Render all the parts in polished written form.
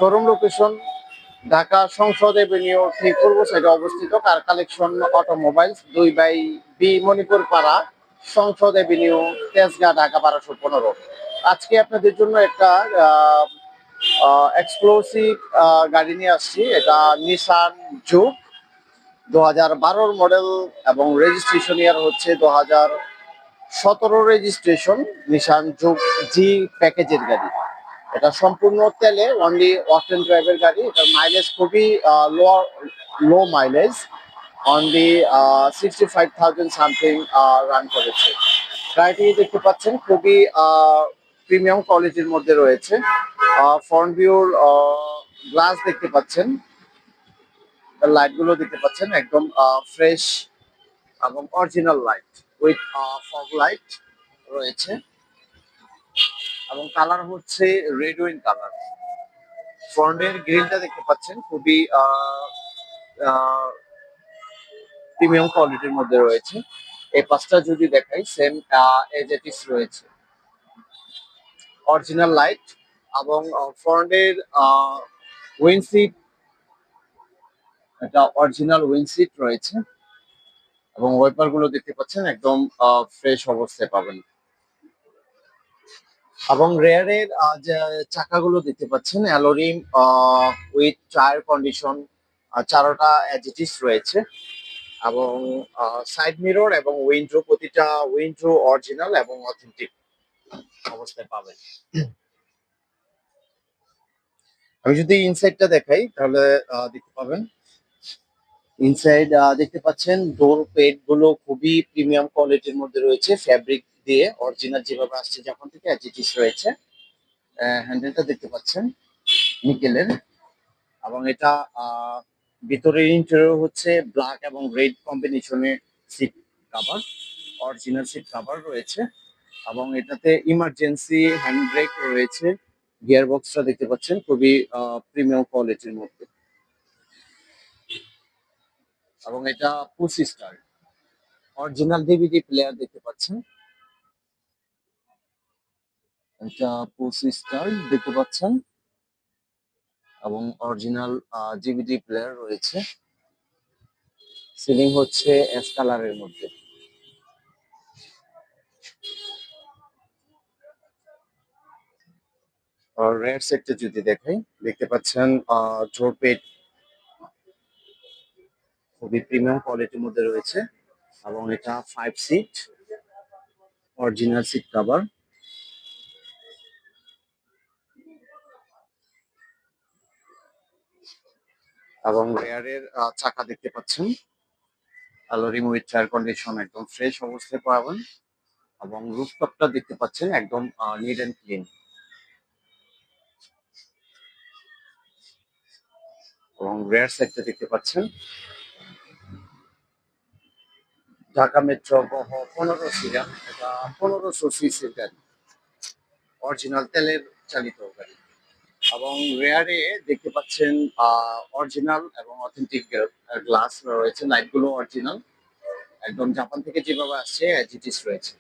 Showroom location Dhaka সংসদ Avenue ঠিক পূর্ব সাইডে অবস্থিত কার কালেকশন অটোমোবাইলস 2/বি মণিপুর পাড়া সংসদ এভিনিউ তেজগাঁ ঢাকা 1215। আজকে আপনাদের জন্য একটা এক্সক্লুসিভ গাড়ি নিয়ে আসছি। এটা নিসান জুক 2012 মডেল এবং রেজিস্ট্রেশন ইয়ার হচ্ছে 2017 রেজিস্ট্রেশন। নিসান জুক জি প্যাকেজের গাড়ি। এটা সম্পূর্ণ তেলে অনলি অকটেন ড্রাইভের গাড়ি। এটার মাইলেজ খুবই লো মাইলেজ, অনলি 65,000 সামথিং রান করেছে। গাড়িটি দেখতে পাচ্ছেন খুবই প্রিমিয়াম কোয়ালিটির মধ্যে রয়েছে। ফ্রন্ট ভিউর গ্লাস দেখতে পাচ্ছেন, লাইট গুলো দেখতে পাচ্ছেন একদম ফ্রেশ এবং original light with fog light রয়েছে এবং কালার হচ্ছে রেড উইন কালার। ফ্রন্টের গ্রিলটা দেখতে পাচ্ছেন খুবই প্রিমিয়াম কোয়ালিটির মধ্যে রয়েছে। এই পাশটা যদি দেখাই সেম এজ ইট ইজ রয়েছে, অরিজিনাল লাইট এবং ফ্রন্টের উইন্ডশিট, এটা অরিজিনাল উইন্ডশিট রয়েছে এবং ওয়াইপার গুলো দেখতে পাচ্ছেন একদম ফ্রেশ অবস্থায় পাবেন। এবং রেয়ারের যে চাকাগুলো দেখতে পাচ্ছেন অ্যালোরিম উইথ টায়ার কন্ডিশন, চারোটা এজ ইট ইজ রয়েছে এবং সাইড মিরর এবং উইন্ডো, প্রতিটা উইন্ডো অরিজিনাল এবং অথেন্টিক অবস্থায় পাবেন। আমি যদি ইনসাইডটা দেখাই তাহলে দেখতে পাবেন ইনসাইড দেখতে পাচ্ছেন ডোর পেড গুলো খুবই প্রিমিয়াম কোয়ালিটির মধ্যে রয়েছে, ফ্যাব্রিক দিয়ে অরিজিনাল যেভাবে আসছে যখন থেকে এজ ইট ইজ রয়েছে। হ্যান্ডেলটা দেখতে পাচ্ছেন নিকেলের এবং এটা ভিতরের ইন্টেরিয়র হচ্ছে ব্ল্যাক এবং রেড কম্বিনেশনের seat cover, original seat cover রয়েছে এবং এটাতে ইমার্জেন্সি হ্যান্ড ব্রেক রয়েছে। গিয়ার বক্সটা দেখতে পাচ্ছেন খুবই প্রিমিয়াম কোয়ালিটির মধ্যে এবং এটা push start. Original DVD player দেখতে পাচ্ছেন, এটা পুশ স্টার দেখতে পাচ্ছেন এবং অরিজিনাল ডিভিডি প্লেয়ার রয়েছে। সিলিং হচ্ছে অ্যাশ কালারের মধ্যে। রেড সেটটা যদি দেখাই দেখতে পাচ্ছেন ডোর পেড খুবই প্রিমিয়াম কোয়ালিটির মধ্যে রয়েছে এবং এটা 5 সিট, অরিজিনাল সিট কভার এবং রেয়ারের চাকা দেখতে পাচ্ছেন অ্যালোরিম উইথ টায়ার কন্ডিশন একদম ফ্রেশ অবস্থায় পাবেন এবং রুফটপটা দেখতে পাচ্ছেন একদম নিট অ্যান্ড ক্লিন এবং রেয়ার সাইডটা দেখতে পাচ্ছেন ঢাকা মেট্রো 15 সিরিয়াল। এটা 1500 সিসির গাড়ি, অরিজিনাল তেলের চালিত গাড়ি এবং রেয়ারে দেখতে পাচ্ছেন অরিজিনাল এবং অথেন্টিক গ্লাস রয়েছে, লাইট গুলো অরিজিনাল একদম জাপান থেকে যেভাবে আসছে অ্যাজ ইট ইজ রয়েছে।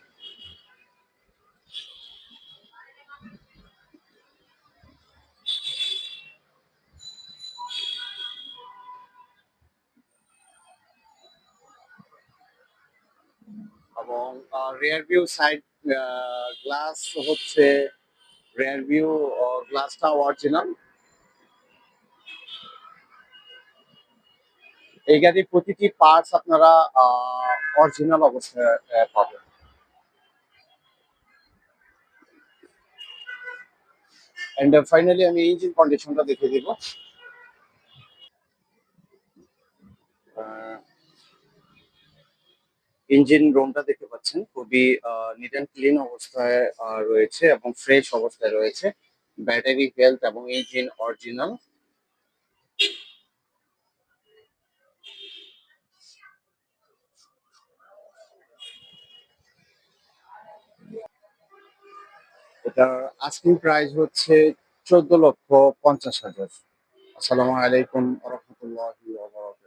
এবং রেয়ার ভিউ সাইড গ্লাস হচ্ছে রেয়ার ভিউ গ্লাসটা অরিজিনাল। এই গাড়ির প্রতিটি পার্টস আপনারা অরিজিনাল অবস্থায় পাবেন। এন্ড ফাইনালি আমি ইঞ্জিন কন্ডিশনটা দেখে দিব। ইঞ্জিন রুমটা দেখতে পাচ্ছেন খুবই নিট অ্যান্ড ক্লিন অবস্থায় রয়েছে এবং ফ্রেশ অবস্থায় রয়েছে। ব্যাটারি হেলথ এবং ইঞ্জিন অরিজিনাল। এটার আস্কিং প্রাইস হচ্ছে 14,50,000। আসসালামু আলাইকুম ওয়া রাহমাতুল্লাহি ওয়া বারাকাতুহু।